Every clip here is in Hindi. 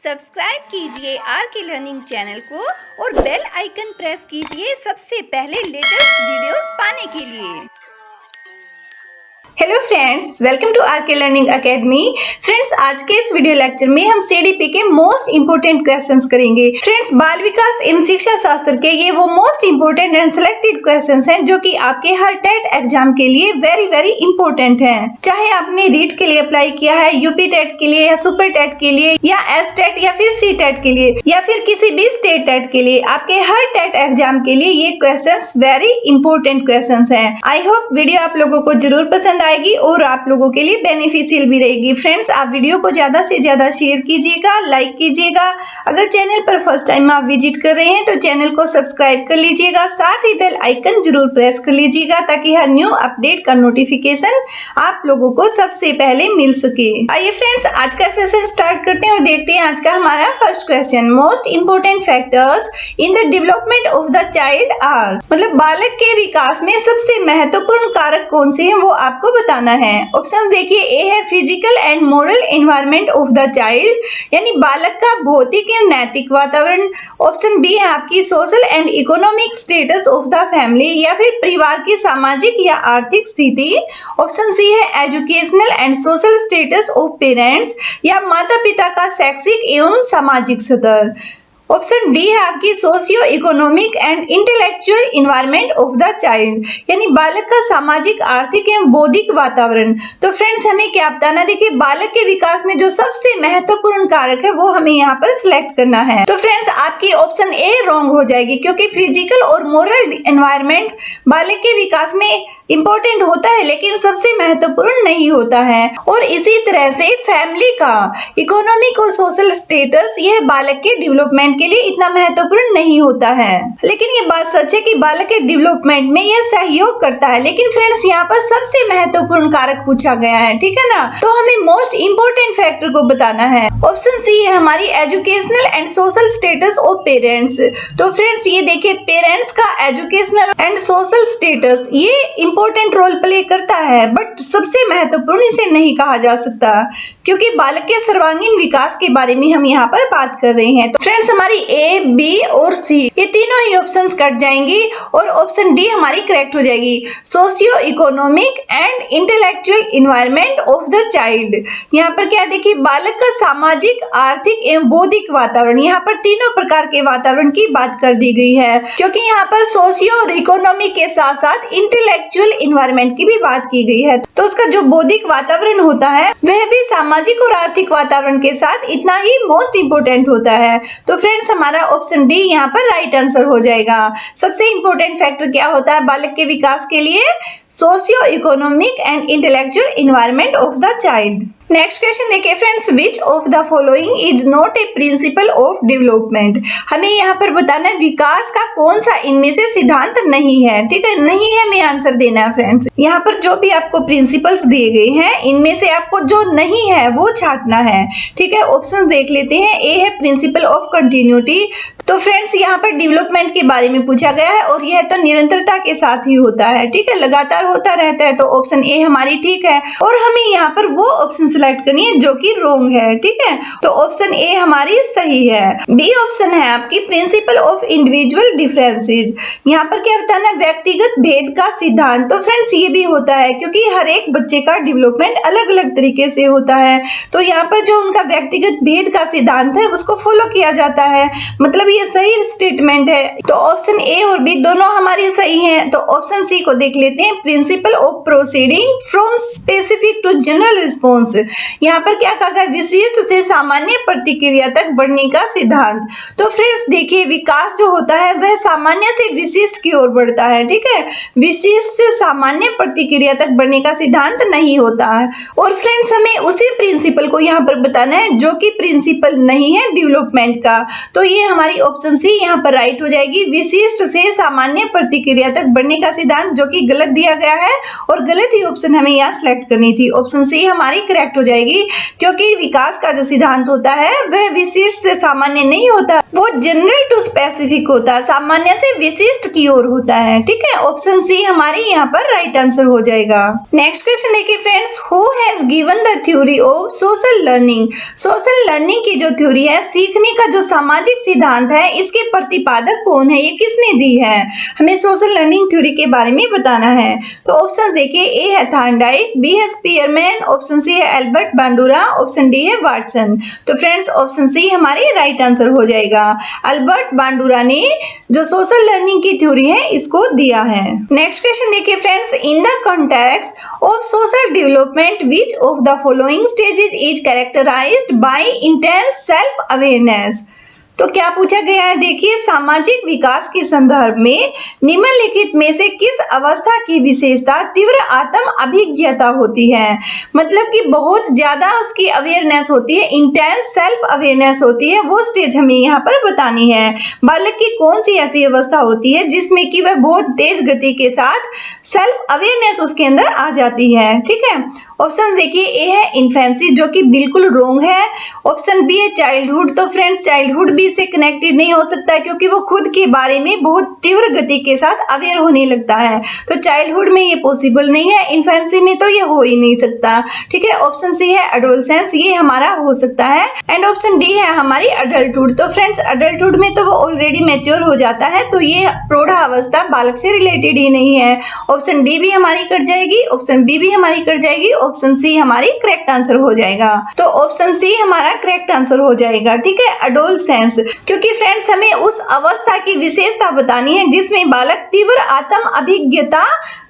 सब्सक्राइब कीजिए आर के लर्निंग चैनल को और बेल आइकन प्रेस कीजिए सबसे पहले लेटेस्ट वीडियोस पाने के लिए। Hello friends, welcome to R K learning academy. Friends, आज के इस वीडियो लेक्चर में हम सीडीपी के मोस्ट इंपोर्टेंट क्वेश्चंस करेंगे। फ्रेंड्स, बाल विकास एवं शिक्षा शास्त्र के ये वो most important and selected questions हैं जो कि आपके हर टेट एग्जाम के लिए वेरी वेरी इंपॉर्टेंट हैं। चाहे आपने रीट के लिए अप्लाई किया है, यूपी टेट के लिए या सुपर टेट के लिए या एस टेट या फिर सी टेट के लिए या फिर किसी भी स्टेट टेट के लिए, आपके हर टेट एग्जाम के लिए ये क्वेश्चंस वेरी इंपॉर्टेंट क्वेश्चंस हैं। आई होप वीडियो आप लोगों को जरूर पसंद आएगी और आप लोगों के लिए बेनिफिशियल भी रहेगी। फ्रेंड्स, आप वीडियो को ज्यादा से ज्यादा शेयर कीजिएगा, लाइक कीजिएगा। अगर चैनल पर फर्स्ट टाइम आप विजिट कर रहे हैं तो चैनल को सब्सक्राइब कर लीजिएगा, साथ ही बेल आइकन जरूर प्रेस कर लीजिएगा ताकि हर न्यू अपडेट का नोटिफिकेशन आप लोगों को सबसे पहले मिल सके। आइए फ्रेंड्स, आज का सेशन स्टार्ट करते हैं और देखते हैं आज का हमारा first question. Most important factors in the development of the child are, मतलब बालक के विकास में सबसे महत्वपूर्ण कारक कौन से हैं वो आपको बताना है। ऑप्शंस देखिए, ए है physical and moral environment of the child, यानी बालक का भौतिक एवं नैतिक वातावरण। ऑप्शन बी है आपकी social and economic status of the family, या फिर परिवार की सामाजिक या आर्थिक स्थिति। ऑप्शन सी है educational and social status of parents, या माता पिता का शैक्षिक एवं सामाजिक स्तर। ऑप्शन डी है आपकी socio economic and intellectual environment of the child, यानी बालक का सामाजिक, आर्थिक एवं बौद्धिक वातावरण। तो फ्रेंड्स, हमें क्या बताना, देखिए बालक के विकास में जो सबसे महत्वपूर्ण कारक है वो हमें यहाँ पर सिलेक्ट करना है। तो फ्रेंड्स, आपकी ऑप्शन ए रॉन्ग हो जाएगी, क्योंकि फिजिकल और मोरल एनवायरमेंट बालक के विकास में इंपॉर्टेंट होता है लेकिन सबसे महत्वपूर्ण नहीं होता है। और इसी तरह से फैमिली का इकोनॉमिक और सोशल स्टेटस यह बालक के डेवलपमेंट के लिए इतना महत्वपूर्ण नहीं होता है। लेकिन ये बात सच है कि बालक के डेवलपमेंट में यह सहयोग करता है। लेकिन फ्रेंड्स, यहाँ पर सबसे महत्वपूर्ण कारक पूछा गया है, ठीक है ना, तो हमें मोस्ट इंपोर्टेंट फैक्टर को बताना है। ऑप्शन सी है हमारी educational and social status of parents. तो फ्रेंड्स, ये देखिए पेरेंट्स का एजुकेशनल एंड सोशल स्टेटस ये इंपॉर्टेंट रोल प्ले करता है, बट सबसे महत्वपूर्ण इसे नहीं कहा जा सकता, क्योंकि बालक के सर्वांगीण विकास के बारे में हम यहाँ पर बात कर रहे हैं। तो फ्रेंड्स, हमारी ए, बी और सी ये तीनों ही ऑप्शंस कट जाएंगी और ऑप्शन डी हमारी करेक्ट हो जाएगी, socio economic and intellectual environment of the child. यहाँ पर क्या देखिए, बालक का सामाजिक, आर्थिक एवं बौद्धिक वातावरण, यहाँ पर तीनों प्रकार के वातावरण की बात कर दी गई है, क्योंकि यहाँ पर सोशियो और इकोनॉमिक के साथ साथ इंटेलेक्चुअल इन्वायरमेंट की भी बात की गई है। तो उसका जो बौद्धिक वातावरण होता है वह भी सामाजिक और आर्थिक वातावरण के साथ इतना ही मोस्ट इंपोर्टेंट होता है। तो फ्रेंड्स, हमारा ऑप्शन डी यहाँ पर राइट आंसर हो जाएगा। सबसे इंपोर्टेंट फैक्टर क्या होता है बालक के विकास के लिए, socio economic and intellectual environment of the child. Next question देखिए friends, which of the following is not a principle of development. हमें यहाँ पर बताना है विकास का कौन सा इनमें से सिद्धांत नहीं है, ठीक है, नहीं है हमें आंसर देना है। फ्रेंड्स, यहाँ पर जो भी आपको प्रिंसिपल्स दिए गए हैं इनमें से आपको जो नहीं है वो छांटना है, ठीक है। ऑप्शंस देख लेते हैं। ए है प्रिंसिपल ऑफ कंटिन्यूटी। तो फ्रेंड्स, यहाँ पर डेवलपमेंट के बारे में पूछा गया है और यह तो निरंतरता के साथ ही होता है, ठीक है, लगातार होता रहता है। तो ऑप्शन ए हमारी ठीक है और हमें यहाँ पर वो ऑप्शन सिलेक्ट करनी है जो कि रॉन्ग है, ठीक है। तो ऑप्शन ए हमारी सही है। बी ऑप्शन है आपकी प्रिंसिपल ऑफ इंडिविजुअल डिफरेंसेस। यहाँ पर क्या बताना है, व्यक्तिगत भेद का सिद्धांत। तो फ्रेंड्स, ये भी होता है क्योंकि हर एक बच्चे का डेवलपमेंट अलग अलग तरीके से होता है, तो यहाँ पर जो उनका व्यक्तिगत भेद का सिद्धांत है उसको फॉलो किया जाता है, मतलब ये सही स्टेटमेंट है। तो ऑप्शन ए और बी दोनों हमारी सही हैं। तो ऑप्शन सी को देख लेते हैं, principle of proceeding from specific to general response. यहाँ पर क्या कहा गया, विशिष्ट से सामान्य प्रतिक्रिया तक बढ़ने का सिद्धांत। तो फ्रेंड्स देखिए, विकास जो होता है वह सामान्य से विशिष्ट की ओर बढ़ता है, ठीक है, विशिष्ट से सामान्य प्रतिक्रिया तक बढ़ने का सिद्धांत नहीं होता है। और फ्रेंड्स, हमें उसी प्रिंसिपल को यहाँ पर बताना है जो कि प्रिंसिपल नहीं है डेवलपमेंट का। तो ये हमारी ऑप्शन सी यहाँ पर राइट हो जाएगी, विशिष्ट से सामान्य प्रतिक्रिया तक बढ़ने का सिद्धांत, जो कि गलत दिया गया है और गलत ही ऑप्शन हमें यहाँ सिलेक्ट करनी थी। ऑप्शन सी हमारी करेक्ट करेक्ट हो जाएगी, क्योंकि विकास का जो सिद्धांत होता है वह विशिष्ट से सामान्य नहीं होता, वो जनरल टू स्पेसिफिक होता है, सामान्य से विशिष्ट की ओर होता है। ठीक है, ऑप्शन सी हमारी यहाँ पर राइट आंसर हो जाएगा। नेक्स्ट क्वेश्चन देखिए friends, who has given the theory of social learning. Social learning की जो थ्योरी है, सीखने का जो सामाजिक सिद्धांत है, इसके प्रतिपादक कौन है, ये किसने दी है? हमें सोशल लर्निंग थ्योरी के बारे में बताना है। तो ऑप्शन देखिए, ए है थॉर्नडाइक, बी है स्पीयरमैन, ऑप्शन सी है एल्बर्ट बांडुरा, ऑप्शन डी है वाटसन। तो फ्रेंड्स ऑप्शन सी हमारी राइट आंसर हो जाएगा। एल्बर्ट बांडुरा ने जो सोशल लर्निंग की थ्योरी है इसको दिया है। नेक्स्ट क्वेश्चन देखिए friends, in the context of social development which of the following stages is characterised by intense self awareness. तो क्या पूछा गया है, देखिए सामाजिक विकास के संदर्भ में निम्नलिखित में से किस अवस्था की विशेषता तीव्र आत्म अभिज्ञता होती है। मतलब कि बहुत ज्यादा उसकी अवेयरनेस होती है, इंटेंस सेल्फ अवेयरनेस होती है, वो स्टेज हमें यहाँ पर बतानी है। बालक की कौन सी ऐसी अवस्था होती है जिसमें कि वह बहुत तेज गति के साथ सेल्फ अवेयरनेस उसके अंदर आ जाती है। ठीक है, ऑप्शन देखिए, ए है इन्फेंसी जो कि बिल्कुल रॉन्ग है, ऑप्शन बी है चाइल्डहुड। तो फ्रेंड्स चाइल्डहुड भी से कनेक्टेड नहीं हो सकता, क्योंकि वो खुद के बारे में बहुत तीव्र गति के साथ अवेयर होने लगता है, तो चाइल्डहुड में ये पॉसिबल नहीं है, इन्फेंसी में तो ये हो ही नहीं सकता। ठीक है, ऑप्शन सी है एडोलसेंस, ये हमारा हो सकता है, एंड ऑप्शन डी है हमारी अडल्टहुड। तो फ्रेंड्स अडल्टहुड में तो वो ऑलरेडी मैच्योर हो जाता है, तो ये प्रौढ़ावस्था बालक से रिलेटेड ही नहीं है। ऑप्शन डी भी हमारी कट जाएगी, ऑप्शन बी भी हमारी कट जाएगी, ऑप्शन सी हमारी करेक्ट आंसर हो जाएगा। तो ऑप्शन सी हमारा करेक्ट आंसर हो जाएगा। ठीक है, अडोलसेंस, क्योंकि फ्रेंड्स हमें उस अवस्था की विशेषता बतानी है जिसमें बालक तीव्र आत्म अभिज्ञता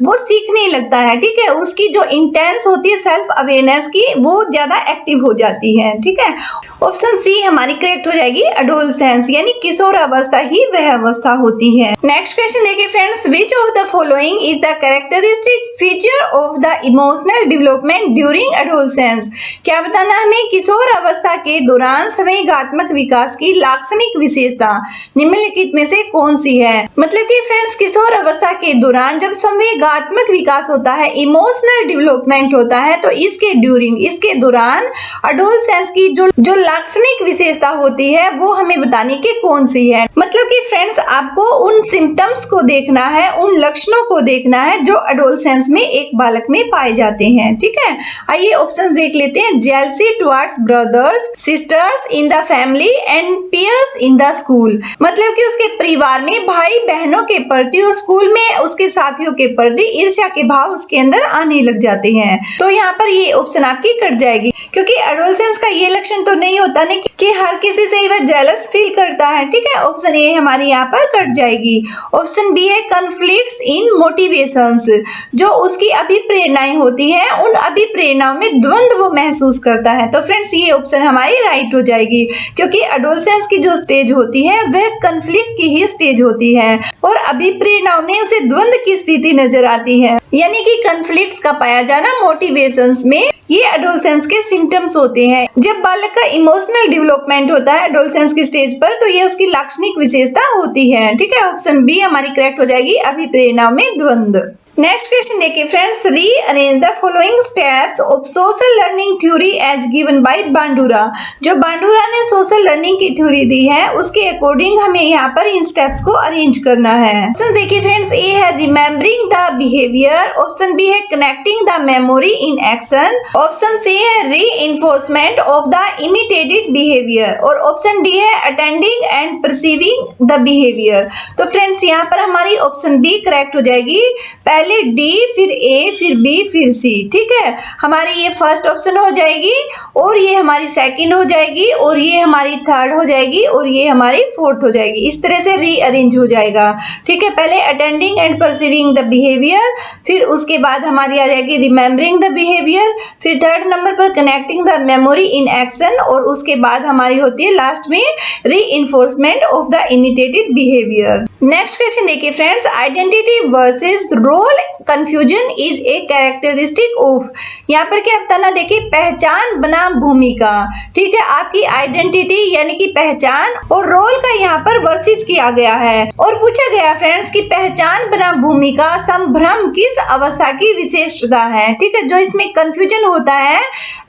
वो सीखने लगता है। ठीक है, उसकी जो इंटेंस होती है सेल्फ अवेयरनेस की, वो ज्यादा एक्टिव हो जाती है। ठीक है, ऑप्शन सी हमारी करेक्ट हो जाएगी, अडोलसेंस, यानी किशोर अवस्था ही वह अवस्था होती है। नेक्स्ट क्वेश्चन देखिए friends, which of the following is the characteristic feature of the emotional development during adolescence. क्या बताना हमें, किशोर अवस्था के दौरान संवेगात्मक विकास की लाक्षणिक विशेषता निम्नलिखित में से कौन सी है। मतलब कि फ्रेंड्स किशोर अवस्था के दौरान जब संवेगात्मक विकास होता है, इमोशनल डेवलपमेंट होता है, तो इसके ड्यूरिंग, इसके दौरान अडोलसेंस की जो लाक्षणिक विशेषता होती है वो हमें बताने की कौन सी है। मतलब कि फ्रेंड्स आपको उन सिम्टम्स को देखना है, उन लक्षणों को देखना है जो अडोलसेंस में एक बालक में पाए जाते हैं। ठीक है, आइए ऑप्शंस देख लेते हैं। Jealousy towards brothers sisters in the family and peers in the school. मतलब कि उसके परिवार में भाई बहनों के प्रति और स्कूल में उसके साथियों के प्रति ईर्ष्या के भाव उसके अंदर आने लग जाते हैं। तो यहाँ पर ये ऑप्शन आपकी कट जाएगी, क्योंकि एडोलसेंस का ये लक्षण तो नहीं होता ना कि हर किसी से वह जेलस फील करता है। ठीक है, ऑप्शन ए हमारी यहाँ पर कट जाएगी। ऑप्शन बी है कॉन्फ्लिक्ट्स इन मोटिवेशंस, जो उसकी अभिप्रेरणाएं होती हैं, उन अभिप्रेरणाओं में द्वंद्व वो महसूस करता है। तो फ्रेंड्स ये ऑप्शन हमारी राइट हो जाएगी, क्योंकि एडोलसेंस की जो स्टेज होती है वह कॉन्फ्लिक्ट की ही स्टेज होती है, और अभिप्रेरणाओं में उसे द्वंद्व की स्थिति नजर आती है, यानी कि कॉन्फ्लिक्ट्स का पाया जाना मोटिवेशंस में, ये एडोलसेंस के सिम्टम्स होते हैं। जब बालक का इमोशनल डेवलपमेंट होता है एडोलसेंस की स्टेज पर, तो ये उसकी लाक्षणिक विशेषता होती है। ठीक है, ऑप्शन बी हमारी करेक्ट हो जाएगी, अभिप्रेरणाओं में द्वंद्व। नेक्स्ट क्वेश्चन देखिए friends, rearrange the following steps of social learning theory as given by Bandura. जो बांडुरा ने सोशल लर्निंग की थ्योरी दी है उसके अकॉर्डिंग हमें यहाँ पर इन स्टेप्स को अरेंज करना है। तो देखिए फ्रेंड्स, ए है remembering the behaviour, option B है connecting the memory in action, option C है reinforcement of the imitated behaviour, और ऑप्शन डी है attending and perceiving the behaviour. तो फ्रेंड्स यहाँ पर हमारी ऑप्शन बी करेक्ट हो जाएगी, पहले डी फिर ए फिर बी फिर सी। ठीक है, हमारी ये फर्स्ट ऑप्शन हो जाएगी, और ये हमारी सेकंड हो जाएगी, और ये हमारी थर्ड हो जाएगी, और ये हमारी फोर्थ हो जाएगी। इस तरह से रीअरेंज हो जाएगा। ठीक है, पहले attending and perceiving the behaviour, फिर उसके बाद हमारी आ जाएगी रिमेम्बरिंग द बिहेवियर, फिर थर्ड नंबर पर connecting the memory in action, और उसके बाद हमारी होती है लास्ट में reinforcement of the imitated behaviour. Next question देखिए friends, identity versus role role confusion is a characteristic of, यहाँ पर क्या बताना, देखिए पहचान बनाम भूमिका, ठीक है, आपकी आइडेंटिटी यानी कि पहचान और रोल का यहाँ पर वर्सेस किया गया है। और पूछा गया फ्रेंड्स कि पहचान बनाम भूमिका संभ्रम किस अवस्था की विशेषता है, ठीक है, जो इसमें कंफ्यूजन होता है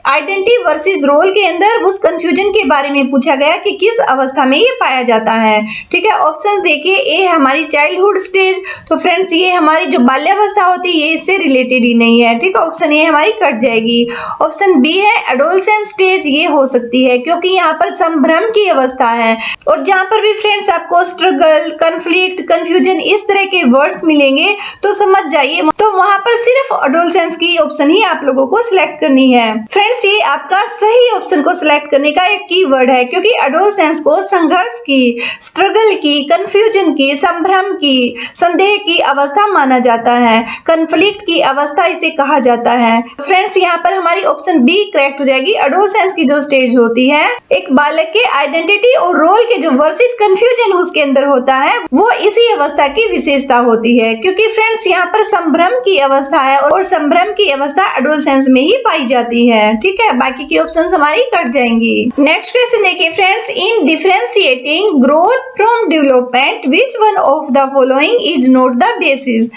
आइडेंटिटी वर्सेस रोल के अंदर, उस कंफ्यूजन के बारे में पूछा गया कि किस अवस्था में ये पाया जाता है, ठीक है। ऑप्शंस देखिए, ए हमारी चाइल्डहुड स्टेज, तो फ्रेंड्स ये हमारी जो बाल्यावस्था होती है ये इससे रिलेटेड ही नहीं है, ठीक है, ऑप्शन ए हमारी कट जाएगी। ऑप्शन बी है एडोलसेंस स्टेज, ये हो सकती है क्योंकि यहाँ पर संभ्रम की अवस्था है। और जहाँ पर भी फ्रेंड्स आपको स्ट्रगल, कंफ्लिक्ट, कंफ्यूजन इस तरह के वर्ड्स मिलेंगे तो समझ जाइए, तो वहां पर सिर्फ एडोलसेंस की ऑप्शन ही आप लोगों को सिलेक्ट करनी है। फ्रेंड्स ये आपका सही ऑप्शन को सिलेक्ट करने का एक कीवर्ड है क्योंकि एडोलसेंस को संघर्ष की, स्ट्रगल की, कंफ्यूजन की, संभ्रम की, संदेह की अवस्था माना जाता है, कंफ्लिक्ट की अवस्था इसे कहा जाता है। फ्रेंड्स यहाँ पर हमारी ऑप्शन बी करेक्ट हो जाएगी। एडोलसेंस की जो स्टेज होती है एक बालक के आइडेंटिटी और रोल के जो वर्सेस कंफ्यूजन उसके अंदर होता है वो इसी अवस्था की विशेषता होती है क्योंकि फ्रेंड्स यहाँ पर संभ्रम की अवस्था है और संभ्रम की अवस्था एडोलसेंस में ही पाई जाती है, ठीक है, बाकी की ऑप्शंस हमारी कट जाएंगी। नेक्स्ट क्वेश्चन देखिए friends, in differentiating growth from development which one of the following is not the basis,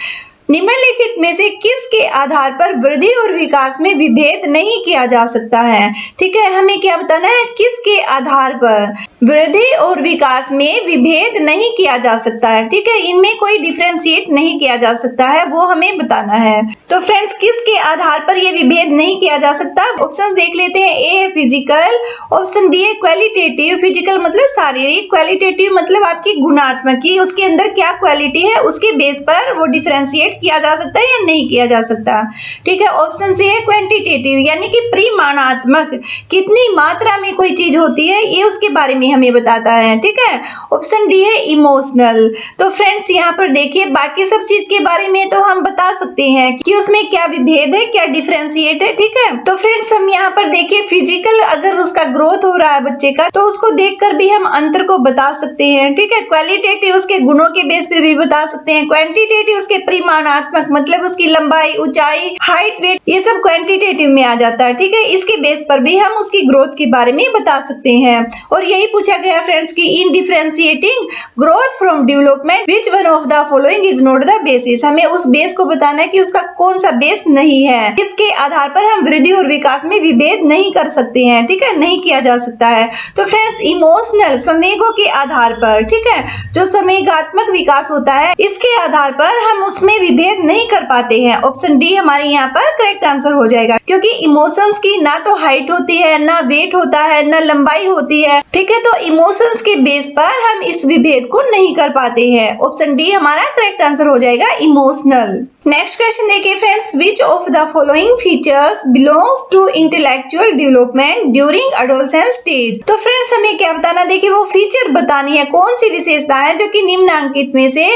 निम्नलिखित में से किसके आधार पर वृद्धि और विकास में विभेद नहीं किया जा सकता है, ठीक है, हमें क्या बताना है, किसके आधार पर वृद्धि और विकास में विभेद नहीं किया जा सकता है, ठीक है, इनमें कोई डिफरेंशिएट नहीं किया जा सकता है वो हमें बताना है। तो फ्रेंड्स किसके आधार पर ये विभेद नहीं किया जा सकता, ऑप्शंस देख लेते हैं। ए है फिजिकल, ऑप्शन बी है क्वालिटेटिव, फिजिकल मतलब शारीरिक, क्वालिटेटिव मतलब आपकी गुणात्मक की, उसके अंदर क्या क्वालिटी है उसके बेस पर वो डिफरेंशिएट किया जा सकता है या नहीं किया जा सकता, ठीक है। ऑप्शन सी है क्वांटिटेटिव यानी कि परिमाणात्मक, कितनी मात्रा में कोई चीज होती है ये उसके बारे में हमें बताता है, ठीक है। ऑप्शन डी है इमोशनल। तो फ्रेंड्स यहाँ पर देखिए बाकी सब चीज के बारे में तो हम बता सकते हैं कि उसमें क्या विभेद है, क्या डिफरेंशिएट है, ठीक है। तो फ्रेंड्स हम यहाँ पर देखिए फिजिकल अगर उसका ग्रोथ हो रहा है बच्चे का तो उसको देखकर भी हम अंतर को बता सकते हैं, ठीक है। क्वालिटेटिव उसके गुणों के बेस पे भी बता सकते हैं, क्वांटिटेटिव उसके परिमाणात्मक मतलब उसकी लंबाई, ऊंचाई, हाइट, वेट ये सब क्वांटिटेटिव में आ जाता है, ठीक है। इसके बेस पर भी हम उसकी ग्रोथ के बारे में बता सकते हैं। और यही पूछा गया फ्रेंड्स कि in differentiating growth from development which one of the following is not the basis, हमें उस बेस को बताना है कि उसका कौन सा बेस नहीं है, इसके आधार पर हम वृद्धि और विकास में विभेद नहीं कर सकते हैं, ठीक है, नहीं किया जा सकता है। तो फ्रेंड्स इमोशनल संवेगों के आधार पर, ठीक है, जो संवेगात्मक विकास होता है इसके आधार पर हम उसमें विभेद नहीं कर पाते हैं। ऑप्शन डी हमारे यहाँ पर करेक्ट आंसर हो जाएगा क्योंकि इमोशंस की ना तो हाइट होती है, ना वेट होता है, ना लंबाई होती है, ठीक है। तो इमोशंस के बेस पर हम इस विभेद को नहीं कर पाते हैं। ऑप्शन डी हमारा करेक्ट आंसर हो जाएगा इमोशनल। नेक्स्ट क्वेश्चन देखिए friends, which of the following features belongs to intellectual development during adolescence stage. तो फ्रेंड्स हमें क्या बताना, देखिए वो फीचर बतानी है, कौन सी विशेषता है जो कि निम्नलिखित में से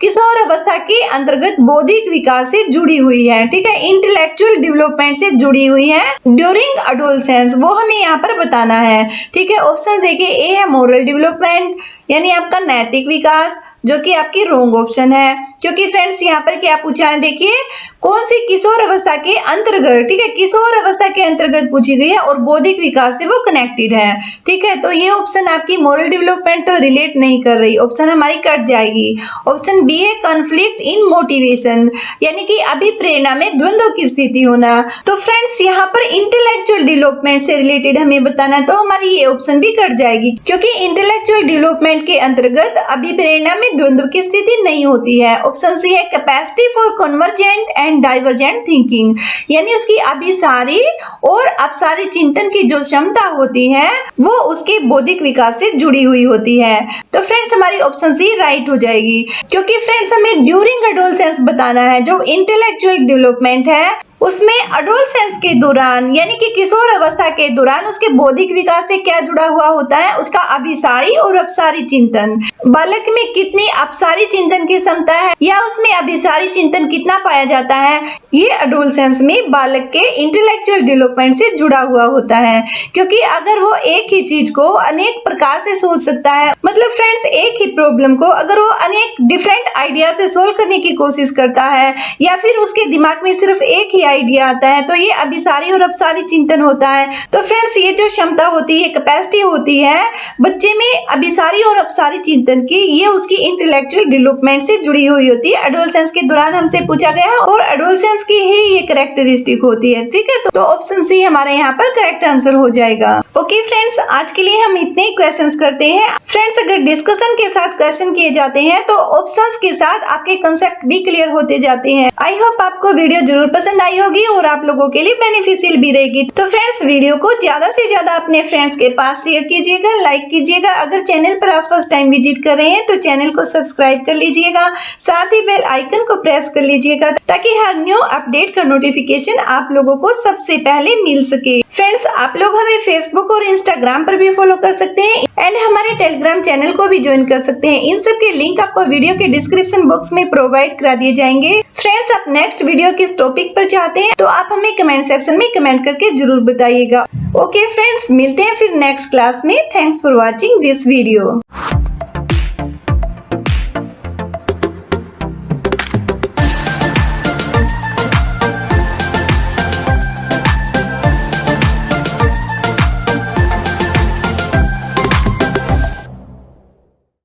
किशोर अवस्था के अंतर्गत बौद्धिक विकास से जुड़ी हुई है, ठीक है, इंटेलेक्चुअल डेवलपमेंट से जुड़ी हुई है ड्यूरिंग एडोलसेंस, वो हमें यहाँ पर बताना है, ठीक है। ऑप्शन देखिए, ए है मोरल डेवलपमेंट यानी आपका नैतिक विकास जो कि आपकी रॉन्ग ऑप्शन है क्योंकि फ्रेंड्स यहाँ पर क्या पूछा है, देखिए कौन सी किशोर अवस्था के अंतर्गत, ठीक है, किशोर अवस्था के अंतर्गत पूछी गई है और बौद्धिक विकास से वो कनेक्टेड है, ठीक है। तो ये ऑप्शन आपकी मोरल डेवलपमेंट तो रिलेट नहीं कर रही, ऑप्शन हमारी कट जाएगी। ऑप्शन बी है कॉन्फ्लिक्ट इन मोटिवेशन यानी कि अभिप्रेरणा में द्वंद्व की स्थिति होना। तो फ्रेंड्स यहाँ पर इंटेलेक्चुअल डेवलपमेंट से रिलेटेड हमें बताना तो हमारी ये ऑप्शन भी कट जाएगी क्योंकि इंटेलेक्चुअल डेवलपमेंट के अंतर्गत अभिप्रेरणा में द्वंद्व की स्थिति नहीं होती है। ऑप्शन सी है capacity for convergent and divergent thinking यानी उसकी अभिसारी और अपसारी चिंतन की जो क्षमता होती है वो उसके बौद्धिक विकास से जुड़ी हुई होती है। तो फ्रेंड्स हमारी ऑप्शन सी राइट हो जाएगी क्योंकि फ्रेंड्स हमें ड्यूरिंग एडोलसेंस बताना है, जो इंटेलेक्चुअल डेवलपमेंट है उसमें एडोलसेंस के दौरान यानी कि किशोर अवस्था के दौरान उसके बौद्धिक विकास से क्या जुड़ा हुआ होता है, उसका अभिसारी और अपसारी चिंतन। बालक में कितनी अपसारी चिंतन की क्षमता है या उसमें अभिसारी चिंतन कितना पाया जाता है, ये एडोलसेंस में बालक के इंटेलेक्चुअल डेवलपमेंट से जुड़ा हुआ होता है। क्योंकि अगर वो एक ही चीज को अनेक प्रकार से सोच सकता है, मतलब फ्रेंड्स एक ही प्रॉब्लम को अगर वो अनेक डिफरेंट आइडिया से सोल्व करने की कोशिश करता है या फिर उसके दिमाग में सिर्फ एक ही आइडिया आता है, तो ये अभिसारी और अपसारी चिंतन होता है। तो फ्रेंड्स ये जो क्षमता होती है, कैपेसिटी होती है बच्चे में अभिसारी और अपसारी चिंतन की, ये उसकी इंटेलेक्चुअल डेवलपमेंट से जुड़ी हुई होती है। एडोलसेंस के दौरान हमसे पूछा गया है और एडोलसेंस की ही ये कैरेक्टरिस्टिक होती है। ठीक है, तो ऑप्शन सी हमारे यहाँ पर करेक्ट आंसर हो जाएगा। ओके फ्रेंड्स, आज के लिए हम इतने ही क्वेश्चंस करते हैं। फ्रेंड्स अगर डिस्कशन के साथ क्वेश्चन किए जाते हैं तो ऑप्शंस के साथ आपके कंसेप्ट भी क्लियर होते जाते हैं। आई होप आपको वीडियो जरूर पसंद आई होगी और आप लोगों के लिए बेनिफिशियल भी रहेगी। तो फ्रेंड्स वीडियो को ज्यादा से ज्यादा अपने फ्रेंड्स के पास शेयर कीजिएगा, लाइक कीजिएगा। अगर चैनल पर आप फर्स्ट टाइम विजिट कर रहे हैं तो चैनल को सब्सक्राइब कर लीजिएगा, साथ ही बेल आइकन को प्रेस कर लीजिएगा ताकि हर न्यू अपडेट का नोटिफिकेशन आप लोगों को सबसे पहले मिल सके। फ्रेंड्स आप लोग हमें फेसबुक और इंस्टाग्राम पर भी फॉलो कर सकते हैं एंड हमारे टेलीग्राम चैनल को भी ज्वाइन कर सकते हैं। इन सब के लिंक आपको वीडियो के डिस्क्रिप्शन बॉक्स में प्रोवाइड करा दिए जाएंगे। फ्रेंड्स आप नेक्स्ट वीडियो किस टॉपिक पर चाहते हैं तो आप हमें कमेंट सेक्शन में कमेंट करके जरूर बताइएगा। ओके फ्रेंड्स, मिलते हैं फिर नेक्स्ट क्लास में। Thanks for watching this video.